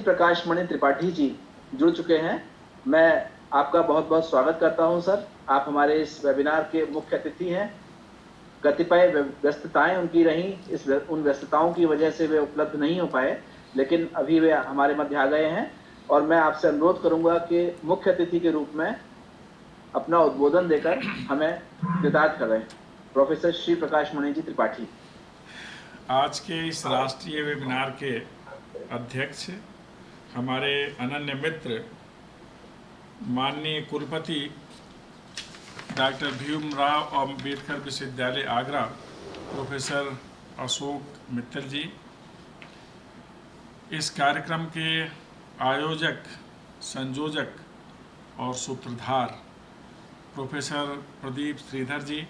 प्रकाश मणि त्रिपाठी जी जुड़ चुके हैं। मैं आपका बहुत बहुत स्वागत करता हूं सर। आप हमारे इस वेबिनार के मुख्य अतिथि हैं। कतिपय व्यस्तताएं उनकी रहीं, उन व्यस्तताओं की वजह से वे उपलब्ध नहीं हो पाए, लेकिन अभी वे हमारे मध्य आ गए हैं और मैं आपसे अनुरोध करूंगा कि मुख्य अतिथि के रूप में अपना उद्बोधन देकर हमें कृतार्थ करें। प्रोफेसर श्री प्रकाश मणि जी त्रिपाठी। आज के इस राष्ट्रीय वेबिनार के अध्यक्ष हमारे अनन्य मित्र माननीय कुलपति डॉक्टर भीमराव अम्बेडकर विश्वविद्यालय आगरा प्रोफेसर अशोक मित्तल जी, इस कार्यक्रम के आयोजक, संयोजक और सूत्रधार प्रोफेसर प्रदीप श्रीधर जी,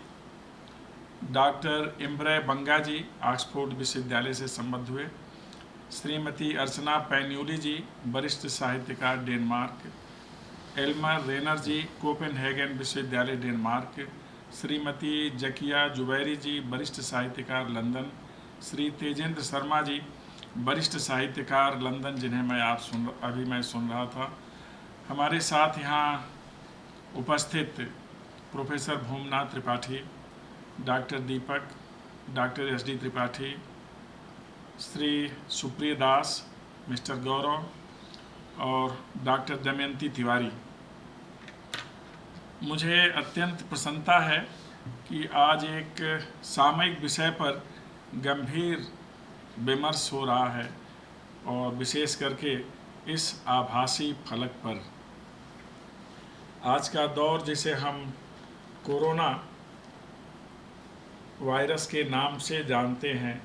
डॉक्टर इम्ब्रे बंगा जी ऑक्सफोर्ड विश्वविद्यालय से संबद्ध हुए, श्रीमती अर्चना पैन्यूली जी वरिष्ठ साहित्यकार डेनमार्क, एल्मर रेनर जी कोपेनहेगन विश्वविद्यालय डेनमार्क, श्रीमती जकिया जुबैरी जी वरिष्ठ साहित्यकार लंदन, श्री तेजेंद्र शर्मा जी वरिष्ठ साहित्यकार लंदन, जिन्हें मैं अभी सुन रहा था। हमारे साथ यहाँ उपस्थित प्रोफेसर भूमनाथ त्रिपाठी, डॉक्टर दीपक, डॉक्टर एस.डी. त्रिपाठी, श्री सुप्रिय दास, मिस्टर गौरव और डॉक्टर दमयंती तिवारी। मुझे अत्यंत प्रसन्नता है कि आज एक सामयिक विषय पर गंभीर विमर्श हो रहा है और विशेष करके इस आभासी फलक पर। आज का दौर जिसे हम कोरोना वायरस के नाम से जानते हैं,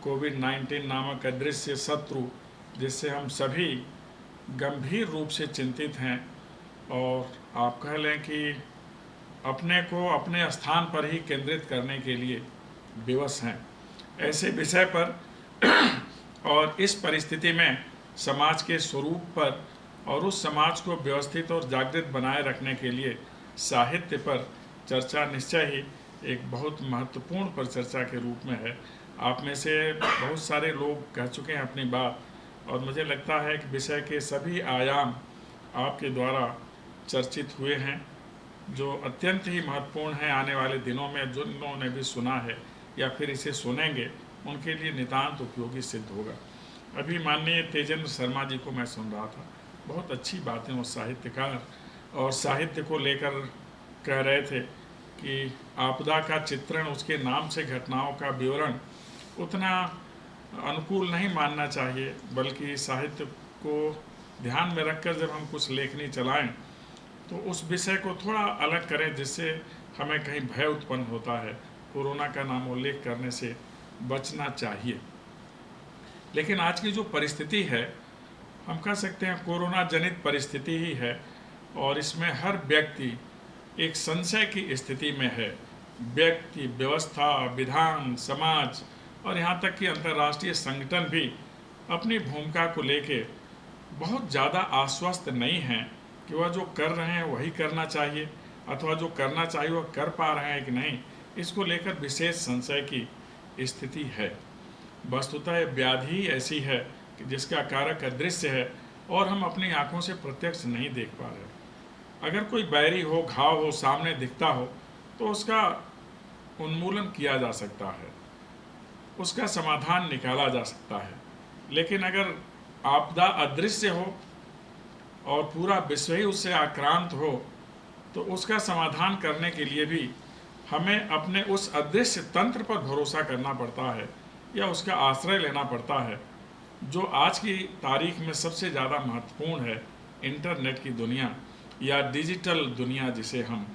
कोविड-19 नामक अदृश्य शत्रु, जिससे हम सभी गंभीर रूप से चिंतित हैं और आप कह लें कि अपने को अपने स्थान पर ही केंद्रित करने के लिए विवश हैं। ऐसे विषय पर और इस परिस्थिति में समाज के स्वरूप पर और उस समाज को व्यवस्थित और जागृत बनाए रखने के लिए साहित्य पर चर्चा निश्चय ही एक बहुत महत्वपूर्ण परिचर्चा के रूप में है। आप में से बहुत सारे लोग कह चुके हैं अपनी बात और मुझे लगता है कि विषय के सभी आयाम आपके द्वारा चर्चित हुए हैं, जो अत्यंत ही महत्वपूर्ण है। आने वाले दिनों में जिन लोगों ने भी सुना है या फिर इसे सुनेंगे, उनके लिए नितांत उपयोगी सिद्ध होगा। अभी माननीय तेजेंद्र शर्मा जी को मैं सुन रहा था, बहुत अच्छी बातें वो साहित्यकार और साहित्य को लेकर कह रहे थे कि आपदा का चित्रण, उसके नाम से घटनाओं का विवरण उतना अनुकूल नहीं मानना चाहिए, बल्कि साहित्य को ध्यान में रखकर जब हम कुछ लेखनी चलाएं तो उस विषय को थोड़ा अलग करें, जिससे हमें कहीं भय उत्पन्न होता है। कोरोना का नामोल्लेख करने से बचना चाहिए। लेकिन आज की जो परिस्थिति है, हम कह सकते हैं कोरोना जनित परिस्थिति ही है और इसमें हर व्यक्ति एक संशय की स्थिति में है। व्यक्ति, व्यवस्था, विधान, समाज और यहाँ तक कि अंतर्राष्ट्रीय संगठन भी अपनी भूमिका को लेके बहुत ज़्यादा आश्वस्त नहीं हैं कि वह जो कर रहे हैं वही करना चाहिए अथवा जो करना चाहिए वह कर पा रहे हैं कि नहीं। इसको लेकर विशेष संशय की स्थिति है। वस्तुतः यह व्याधि ही ऐसी है कि जिसका कारक अदृश्य है और हम अपनी आंखों से प्रत्यक्ष नहीं देख पा रहे। अगर कोई बैरी हो, घाव हो, सामने दिखता हो तो उसका उन्मूलन किया जा सकता है, उसका समाधान निकाला जा सकता है। लेकिन अगर आपदा अदृश्य हो और पूरा विश्व ही उससे आक्रांत हो तो उसका समाधान करने के लिए भी हमें अपने उस अदृश्य तंत्र पर भरोसा करना पड़ता है या उसका आश्रय लेना पड़ता है, जो आज की तारीख में सबसे ज़्यादा महत्वपूर्ण है। इंटरनेट की दुनिया या डिजिटल दुनिया जिसे हम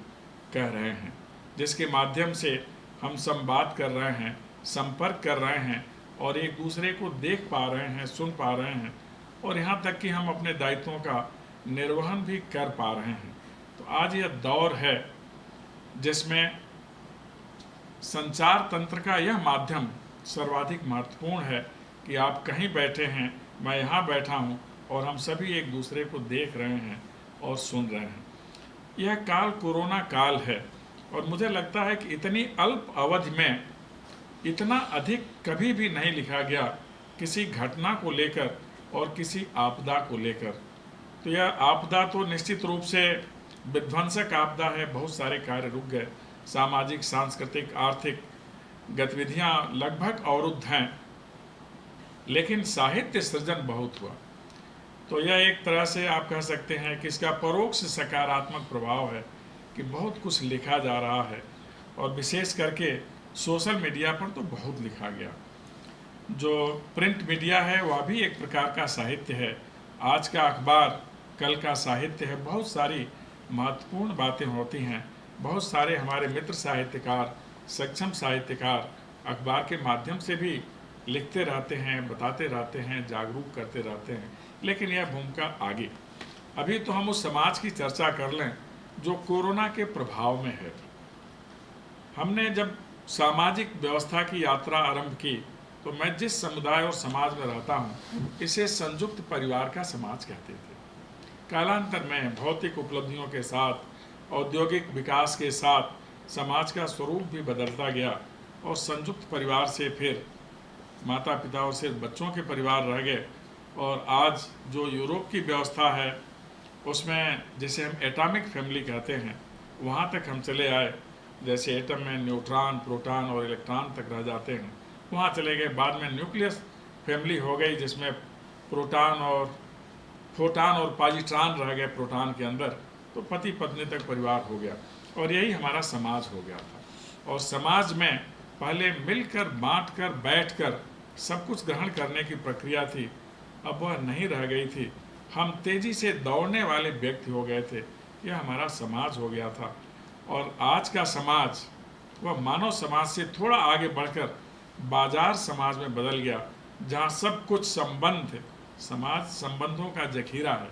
कह रहे हैं, जिसके माध्यम से हम संवाद कर रहे हैं, संपर्क कर रहे हैं और एक दूसरे को देख पा रहे हैं, सुन पा रहे हैं और यहाँ तक कि हम अपने दायित्वों का निर्वहन भी कर पा रहे हैं। तो आज यह दौर है जिसमें संचार तंत्र का यह माध्यम सर्वाधिक महत्वपूर्ण है कि आप कहीं बैठे हैं, मैं यहाँ बैठा हूँ और हम सभी एक दूसरे को देख रहे हैं और सुन रहे हैं। यह काल कोरोना काल है और मुझे लगता है कि इतनी अल्प अवधि में इतना अधिक कभी भी नहीं लिखा गया किसी घटना को लेकर और किसी आपदा को लेकर। तो यह आपदा तो निश्चित रूप से विध्वंसक आपदा है, बहुत सारे कार्य रुक गए, सामाजिक, सांस्कृतिक, आर्थिक गतिविधियां लगभग अवरुद्ध हैं, लेकिन साहित्य सृजन बहुत हुआ। तो यह एक तरह से आप कह सकते हैं कि इसका परोक्ष सकारात्मक प्रभाव है कि बहुत कुछ लिखा जा रहा है, और विशेष करके सोशल मीडिया पर तो बहुत लिखा गया। जो प्रिंट मीडिया है वह भी एक प्रकार का साहित्य है, आज का अखबार कल का साहित्य है। बहुत सारी महत्वपूर्ण बातें होती हैं, बहुत सारे हमारे मित्र साहित्यकार, सक्षम साहित्यकार अखबार के माध्यम से भी लिखते रहते हैं, बताते रहते हैं, जागरूक करते रहते हैं, लेकिन यह भूमिका आगे। अभी तो हम उस समाज की चर्चा कर लें जो कोरोना के प्रभाव में है। हमने जब सामाजिक व्यवस्था की यात्रा आरंभ की तो मैं जिस समुदाय और समाज में रहता हूँ इसे संयुक्त परिवार का समाज कहते थे। कालांतर में भौतिक उपलब्धियों के साथ, औद्योगिक विकास के साथ समाज का स्वरूप भी बदलता गया, और संयुक्त परिवार से फिर माता पिता और सिर्फ बच्चों के परिवार रह गए। और आज जो यूरोप की व्यवस्था है उसमें जिसे हम एटॉमिक फैमिली कहते हैं, वहाँ तक हम चले आए। जैसे एटम में न्यूट्रॉन, प्रोटॉन और इलेक्ट्रॉन तक रह जाते हैं, वहाँ चले गए। बाद में न्यूक्लियस फैमिली हो गई जिसमें प्रोटॉन और फोटॉन और पॉजिट्रॉन रह गए प्रोटॉन के अंदर। तो पति पत्नी तक परिवार हो गया, और यही हमारा समाज हो गया था। और समाज में पहले मिलकर, बांटकर, बैठकर सब कुछ ग्रहण करने की प्रक्रिया थी, अब वह नहीं रह गई थी। हम तेजी से दौड़ने वाले व्यक्ति हो गए थे, यह हमारा समाज हो गया था। और आज का समाज वह मानव समाज से थोड़ा आगे बढ़कर बाजार समाज में बदल गया, जहाँ सब कुछ संबंध, समाज संबंधों का जखीरा है,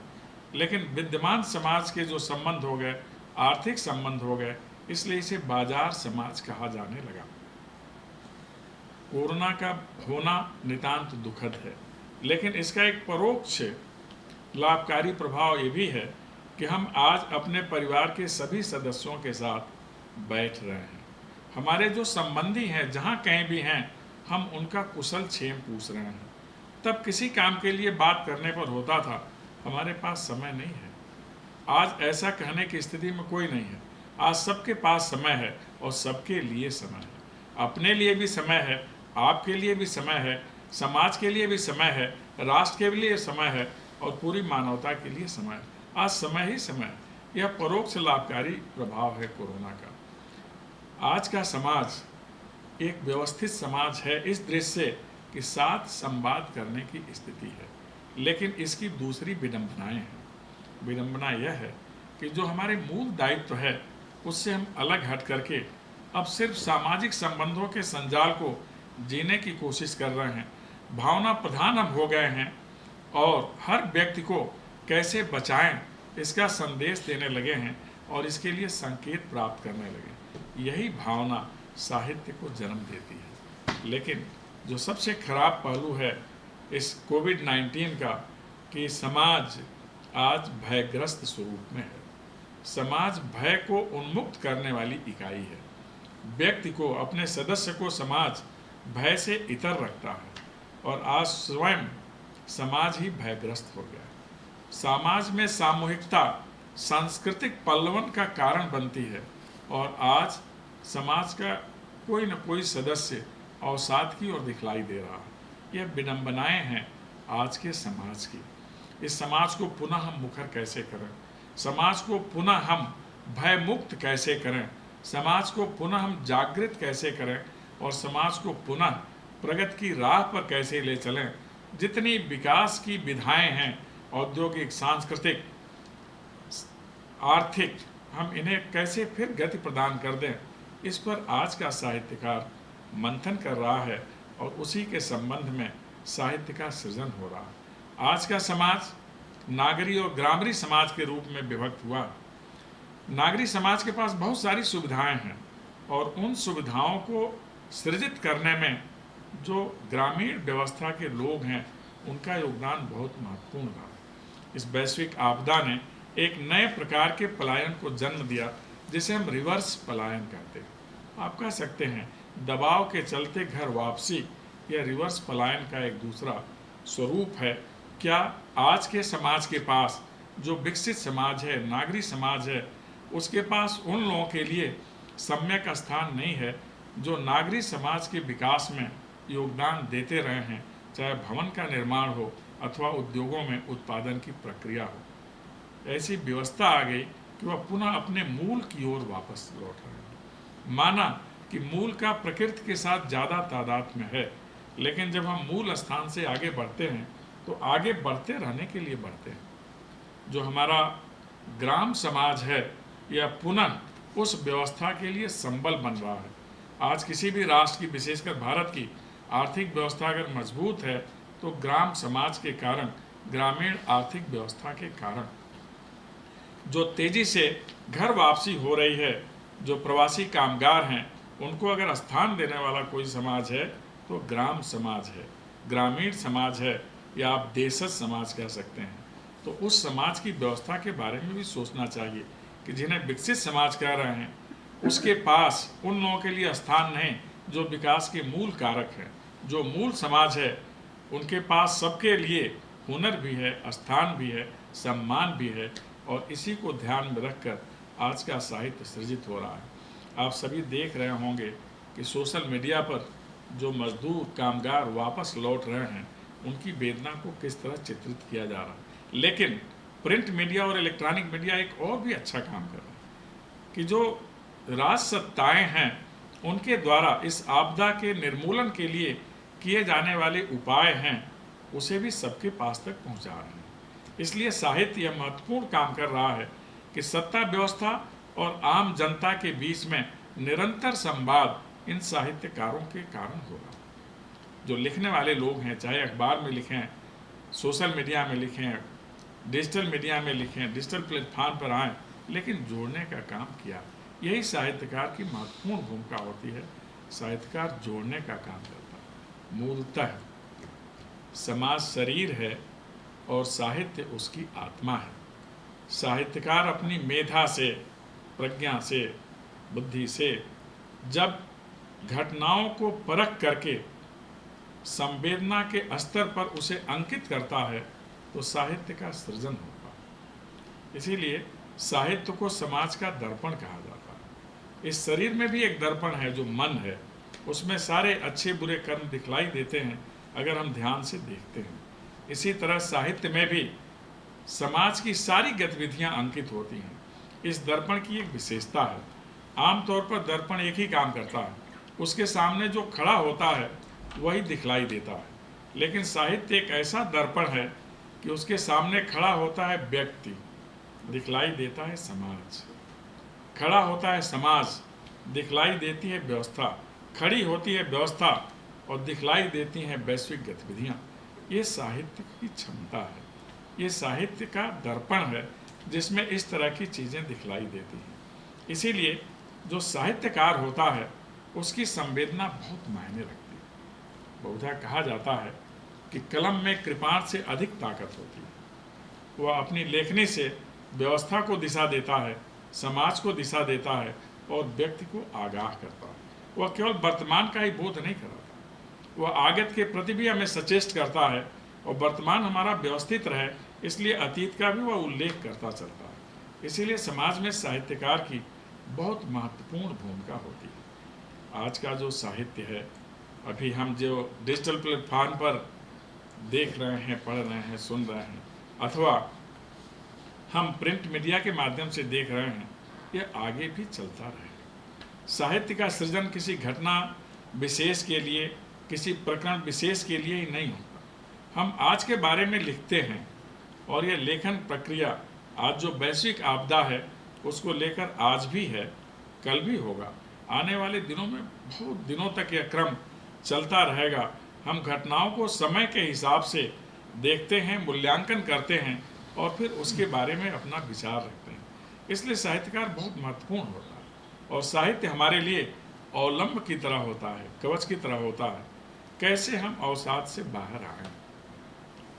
लेकिन विद्यमान समाज के जो संबंध हो गए, आर्थिक संबंध हो गए, इसलिए इसे बाजार समाज कहा जाने लगा। कोरोना का होना नितांत दुखद है, लेकिन इसका एक परोक्ष लाभकारी प्रभाव ये भी है कि हम आज अपने परिवार के सभी सदस्यों के साथ बैठ रहे हैं। हमारे जो संबंधी हैं, जहाँ कहीं भी हैं, हम उनका कुशल क्षेम पूछ रहे हैं। तब किसी काम के लिए बात करने पर होता था, हमारे पास समय नहीं है। आज ऐसा कहने की स्थिति में कोई नहीं है। आज सबके पास समय है और सबके लिए समय है। अपने लिए भी समय है, आपके लिए भी समय है, समाज के लिए भी समय है, राष्ट्र के लिए समय है, और पूरी मानवता के लिए समय है। आज समय ही समय है। यह परोक्ष लाभकारी प्रभाव है कोरोना का। आज का समाज एक व्यवस्थित समाज है इस दृश्य से कि साथ संवाद करने की स्थिति है, लेकिन इसकी दूसरी विडंबनाएं हैं। विडंबना यह है कि जो हमारे मूल दायित्व है उससे हम अलग हट करके अब सिर्फ सामाजिक संबंधों के संजाल को जीने की कोशिश कर रहे हैं। भावना प्रधान हम हो गए हैं, और हर व्यक्ति को कैसे बचाएं इसका संदेश देने लगे हैं, और इसके लिए संकेत प्राप्त करने लगे। यही भावना साहित्य को जन्म देती है। लेकिन जो सबसे खराब पहलू है इस कोविड-19 का, कि समाज आज भयग्रस्त स्वरूप में है। समाज भय को उन्मुक्त करने वाली इकाई है। व्यक्ति को, अपने सदस्य को समाज भय से इतर रखता है, और आज स्वयं समाज ही भयग्रस्त हो गया है। समाज में सामूहिकता सांस्कृतिक पल्लवन का कारण बनती है, और आज समाज का कोई न कोई सदस्य अवसाद की ओर दिखलाई दे रहा है। यह विडंबनाएं हैं आज के समाज की। इस समाज को पुनः हम मुखर कैसे करें, समाज को पुनः हम भयमुक्त कैसे करें, समाज को पुनः हम जागृत कैसे करें, और समाज को पुनः प्रगति की राह पर कैसे ले चलें। जितनी विकास की विधाएं हैं, औद्योगिक, सांस्कृतिक, आर्थिक, हम इन्हें कैसे फिर गति प्रदान कर दें, इस पर आज का साहित्यकार मंथन कर रहा है, और उसी के संबंध में साहित्य का सृजन हो रहा है। आज का समाज नागरी और ग्रामीण समाज के रूप में विभक्त हुआ। नागरी समाज के पास बहुत सारी सुविधाएं हैं, और उन सुविधाओं को सृजित करने में जो ग्रामीण व्यवस्था के लोग हैं उनका योगदान बहुत महत्वपूर्ण रहा। इस वैश्विक आपदा ने एक नए प्रकार के पलायन को जन्म दिया, जिसे हम रिवर्स पलायन कहते हैं। आप कह सकते हैं दबाव के चलते घर वापसी, यह रिवर्स पलायन का एक दूसरा स्वरूप है, क्या आज के समाज के पास, जो विकसित समाज है, नागरिक समाज है, उसके पास उन लोगों के लिए सम्यक स्थान नहीं है जो नागरिक समाज के विकास में योगदान देते रहे हैं, चाहे भवन का निर्माण हो अथवा उद्योगों में उत्पादन की प्रक्रिया हो। ऐसी व्यवस्था आ गई कि वह पुनः अपने मूल की ओर वापस लौट रहे हैं। माना कि मूल का प्रकृति के साथ ज़्यादा तादाद में है, लेकिन जब हम मूल स्थान से आगे बढ़ते हैं तो आगे बढ़ते रहने के लिए बढ़ते हैं। जो हमारा ग्राम समाज है यह पुनः उस व्यवस्था के लिए संबल बन रहा है। आज किसी भी राष्ट्र की, विशेषकर भारत की आर्थिक व्यवस्था अगर मजबूत है तो ग्राम समाज के कारण, ग्रामीण आर्थिक व्यवस्था के कारण। जो तेजी से घर वापसी हो रही है, जो प्रवासी कामगार हैं, उनको अगर स्थान देने वाला कोई समाज है तो ग्राम समाज है, ग्रामीण समाज है, या आप देशज समाज कह सकते हैं। तो उस समाज की व्यवस्था के बारे में भी सोचना चाहिए कि जिन्हें विकसित समाज कह रहे हैं उसके पास उन लोगों के लिए स्थान नहीं जो विकास के मूल कारक हैं। जो मूल समाज है उनके पास सबके लिए हुनर भी है, स्थान भी है, सम्मान भी है, और इसी को ध्यान में रखकर आज का साहित्य सृजित हो रहा है। आप सभी देख रहे होंगे कि सोशल मीडिया पर जो मजदूर कामगार वापस लौट रहे हैं उनकी वेदना को किस तरह चित्रित किया जा रहा है। लेकिन प्रिंट मीडिया और इलेक्ट्रॉनिक मीडिया एक और भी अच्छा काम कर रहा है कि जो राज सत्ताएं हैं उनके द्वारा इस आपदा के निर्मूलन के लिए किए जाने वाले उपाय हैं उसे भी सबके पास तक पहुंचा रहे हैं। इसलिए साहित्य यह महत्वपूर्ण काम कर रहा है कि सत्ता व्यवस्था और आम जनता के बीच में निरंतर संवाद इन साहित्यकारों के कारण हो रहा है। जो लिखने वाले लोग हैं, चाहे अखबार में लिखें, सोशल मीडिया में लिखें, डिजिटल मीडिया में लिखें, डिजिटल प्लेटफॉर्म पर आएँ, लेकिन जोड़ने का काम किया। यही साहित्यकार की महत्वपूर्ण भूमिका होती है। साहित्यकार जोड़ने का काम करता है। मूलतः समाज शरीर है और साहित्य उसकी आत्मा है। साहित्यकार अपनी मेधा से, प्रज्ञा से, बुद्धि से जब घटनाओं को परख करके संवेदना के स्तर पर उसे अंकित करता है तो साहित्य का सृजन होता है। इसीलिए साहित्य को समाज का दर्पण कहा जाता है। इस शरीर में भी एक दर्पण है जो मन है, उसमें सारे अच्छे बुरे कर्म दिखलाई देते हैं अगर हम ध्यान से देखते हैं। इसी तरह साहित्य में भी समाज की सारी गतिविधियां अंकित होती हैं। इस दर्पण की एक विशेषता है, आमतौर पर दर्पण एक ही काम करता है, उसके सामने जो खड़ा होता है वही दिखलाई देता है। लेकिन साहित्य एक ऐसा दर्पण है कि उसके सामने खड़ा होता है व्यक्ति, दिखलाई देता है समाज। खड़ा होता है समाज, दिखलाई देती है व्यवस्था। खड़ी होती है व्यवस्था और दिखलाई देती हैं वैश्विक गतिविधियां। ये साहित्य की क्षमता है, ये साहित्य का दर्पण है जिसमें इस तरह की चीज़ें दिखलाई देती हैं। इसीलिए जो साहित्यकार होता है उसकी संवेदना बहुत मायने रखती है। बहुधा कहा जाता है कि कलम में कृपाण से अधिक ताकत होती है। वह अपनी लेखनी से व्यवस्था को दिशा देता है, समाज को दिशा देता है और व्यक्ति को आगाह करता है। वह केवल वर्तमान का ही बोध नहीं कराता, वह आगत के प्रति भी हमें सचेष्ट करता है और वर्तमान हमारा व्यवस्थित रहे इसलिए अतीत का भी वह उल्लेख करता चलता है। इसीलिए समाज में साहित्यकार की बहुत महत्वपूर्ण भूमिका होती है। आज का जो साहित्य है, अभी हम जो डिजिटल प्लेटफॉर्म पर देख रहे हैं, पढ़ रहे हैं, सुन रहे हैं, अथवा हम प्रिंट मीडिया के माध्यम से देख रहे हैं, यह आगे भी चलता रहे। साहित्य का सृजन किसी घटना विशेष के लिए, किसी प्रकरण विशेष के लिए ही नहीं होता। हम आज के बारे में लिखते हैं और यह लेखन प्रक्रिया आज जो वैश्विक आपदा है उसको लेकर आज भी है, कल भी होगा, आने वाले दिनों में बहुत दिनों तक यह क्रम चलता रहेगा। हम घटनाओं को समय के हिसाब से देखते हैं, मूल्यांकन करते हैं और फिर उसके बारे में अपना विचार रखते हैं। इसलिए साहित्यकार बहुत महत्वपूर्ण होता है और साहित्य हमारे लिए अवलंब की तरह होता है, कवच की तरह होता है। कैसे हम अवसाद से बाहर आएं,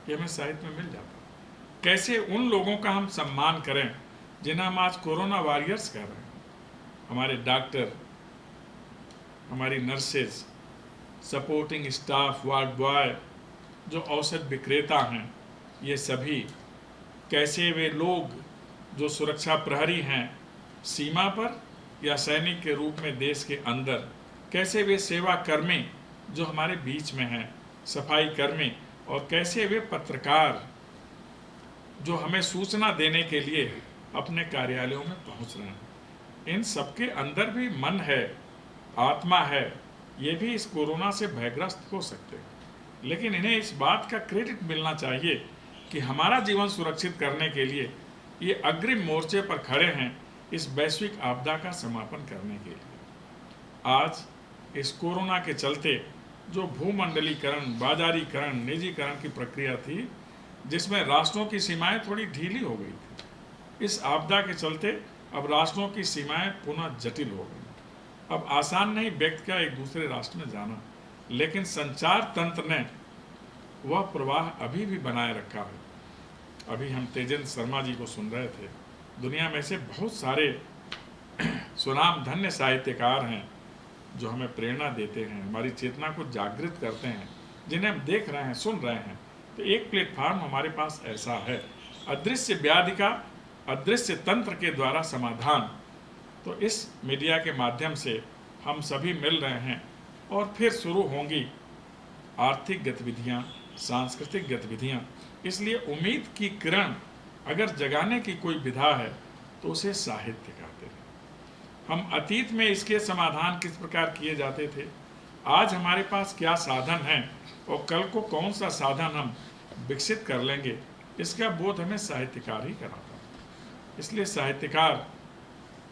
ये हमें साहित्य में मिल जाता है। कैसे उन लोगों का हम सम्मान करें जिन्हें हम आज कोरोना वॉरियर्स कह रहे हैं, हमारे डॉक्टर, हमारी nurses, supporting staff, ward boy, जो औषध विक्रेता हैं, ये सभी कैसे वे लोग जो सुरक्षा प्रहरी हैं सीमा पर या सैनिक के रूप में देश के अंदर, कैसे वे सेवा कर्मी जो हमारे बीच में हैं, सफाई कर्मी, और कैसे वे पत्रकार जो हमें सूचना देने के लिए अपने कार्यालयों में पहुंच रहे हैं। इन सबके अंदर भी मन है, आत्मा है, ये भी इस कोरोना से भयग्रस्त हो सकते हैं, लेकिन इन्हें इस बात का क्रेडिट मिलना चाहिए कि हमारा जीवन सुरक्षित करने के लिए ये अग्रिम मोर्चे पर खड़े हैं इस वैश्विक आपदा का समापन करने के लिए। आज इस कोरोना के चलते जो भूमंडलीकरण, बाजारीकरण, निजीकरण की प्रक्रिया थी, जिसमें राष्ट्रों की सीमाएं थोड़ी ढीली हो गई थी, इस आपदा के चलते अब राष्ट्रों की सीमाएं पुनः जटिल हो गई। अब आसान नहीं व्यक्ति का एक दूसरे राष्ट्र में जाना, लेकिन संचार तंत्र ने वह प्रवाह अभी भी बनाए रखा है। अभी हम तेजेंद्र शर्मा जी को सुन रहे थे। दुनिया में से बहुत सारे सुनाम धन्य साहित्यकार हैं जो हमें प्रेरणा देते हैं, हमारी चेतना को जागृत करते हैं, जिन्हें हम देख रहे हैं, सुन रहे हैं। तो एक प्लेटफॉर्म हमारे पास ऐसा है, अदृश्य व्याधि का अदृश्य तंत्र के द्वारा समाधान। तो इस मीडिया के माध्यम से हम सभी मिल रहे हैं और फिर शुरू होंगी आर्थिक गतिविधियां, सांस्कृतिक गतिविधियां। इसलिए उम्मीद की किरण अगर जगाने की कोई विधा है तो उसे साहित्य कहते हैं। हम अतीत में इसके समाधान किस प्रकार किए जाते थे, आज हमारे पास क्या साधन हैं और कल को कौन सा साधन हम विकसित कर लेंगे, इसका बोध हमें साहित्यकार ही कराता है। इसलिए साहित्यकार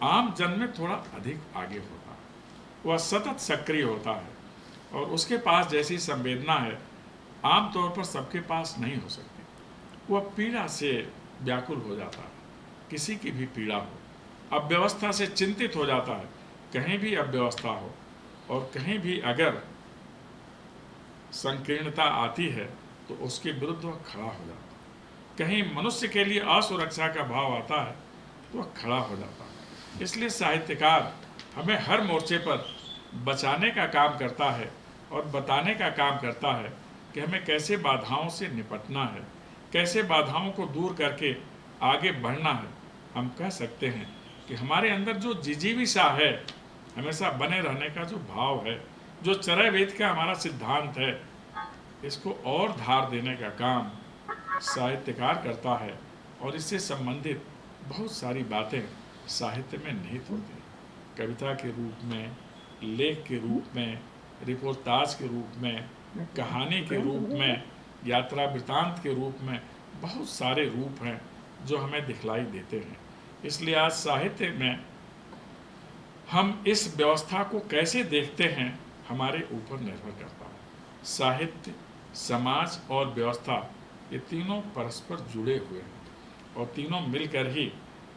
आम जन में थोड़ा अधिक आगे होता है, वह सतत सक्रिय होता है और उसके पास जैसी संवेदना है आमतौर पर सबके पास नहीं हो सकती। वह पीड़ा से व्याकुल हो जाता है, किसी की भी पीड़ा हो, अव्यवस्था से चिंतित हो जाता है, कहीं भी अव्यवस्था हो और कहीं भी अगर संकीर्णता आती है तो उसके विरुद्ध वह खड़ा हो जाता है। कहीं मनुष्य के लिए असुरक्षा का भाव आता है तो वह खड़ा हो जाता है। इसलिए साहित्यकार हमें हर मोर्चे पर बचाने का काम करता है और बताने का काम करता है कि हमें कैसे बाधाओं से निपटना है, कैसे बाधाओं को दूर करके आगे बढ़ना है। हम कह सकते हैं कि हमारे अंदर जो जिजीविषा है, हमेशा बने रहने का जो भाव है, जो चरय वेद का हमारा सिद्धांत है, इसको और धार देने का काम साहित्यकार करता है और इससे संबंधित बहुत सारी बातें साहित्य में निहित होती हैं। कविता के रूप में, लेख के रूप में, रिपोर्टाज के रूप में, कहानी के रूप में, यात्रा वृतांत के रूप में, बहुत सारे रूप हैं जो हमें दिखलाई देते हैं। इसलिए आज साहित्य में हम इस व्यवस्था को कैसे देखते हैं हमारे ऊपर निर्भर करता है। साहित्य, समाज और व्यवस्था, ये तीनों परस्पर जुड़े हुए हैं और तीनों मिलकर ही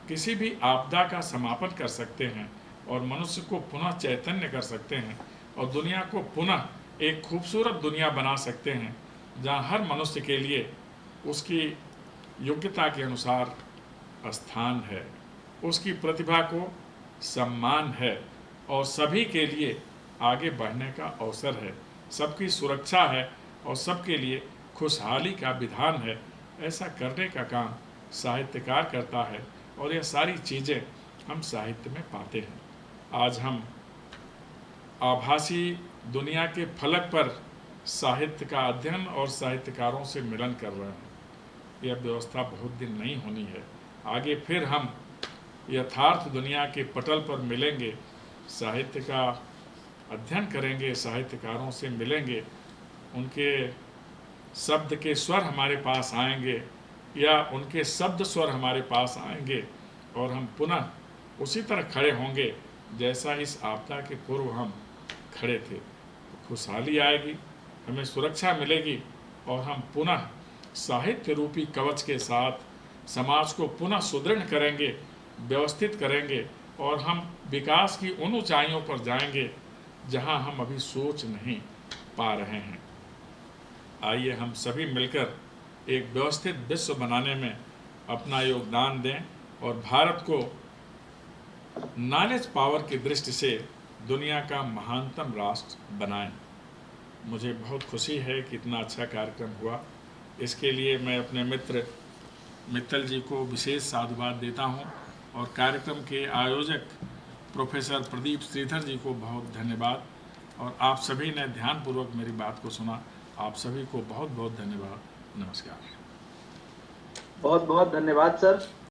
किसी भी आपदा का समापन कर सकते हैं और मनुष्य को पुनः चैतन्य कर सकते हैं और दुनिया को पुनः एक खूबसूरत दुनिया बना सकते हैं जहाँ हर मनुष्य के लिए उसकी योग्यता के अनुसार स्थान है, उसकी प्रतिभा को सम्मान है और सभी के लिए आगे बढ़ने का अवसर है, सबकी सुरक्षा है और सबके लिए खुशहाली का विधान है। ऐसा करने का काम साहित्यकार करता है और यह सारी चीज़ें हम साहित्य में पाते हैं। आज हम आभासी दुनिया के फलक पर साहित्य का अध्ययन और साहित्यकारों से मिलन कर रहे हैं। यह व्यवस्था बहुत दिन नहीं होनी है, आगे फिर हम यथार्थ दुनिया के पटल पर मिलेंगे, साहित्य का अध्ययन करेंगे, साहित्यकारों से मिलेंगे, उनके शब्द के स्वर हमारे पास आएंगे या उनके शब्द स्वर हमारे पास आएंगे और हम पुनः उसी तरह खड़े होंगे जैसा इस आपदा के पूर्व हम खड़े थे। तो खुशहाली आएगी, हमें सुरक्षा मिलेगी और हम पुनः साहित्य रूपी कवच के साथ समाज को पुनः सुदृढ़ करेंगे, व्यवस्थित करेंगे और हम विकास की उन ऊंचाइयों पर जाएंगे जहां हम अभी सोच नहीं पा रहे हैं। आइए हम सभी मिलकर एक व्यवस्थित विश्व बनाने में अपना योगदान दें और भारत को नॉलेज पावर की दृष्टि से दुनिया का महानतम राष्ट्र बनाएं। मुझे बहुत खुशी है कि इतना अच्छा कार्यक्रम हुआ इसके लिए मैं अपने मित्र मित्तल जी को विशेष साधुवाद देता हूं और कार्यक्रम के आयोजक प्रोफेसर प्रदीप श्रीधर जी को बहुत धन्यवाद। और आप सभी ने ध्यानपूर्वक मेरी बात को सुना, आप सभी को बहुत बहुत धन्यवाद। नमस्कार। बहुत बहुत धन्यवाद सर।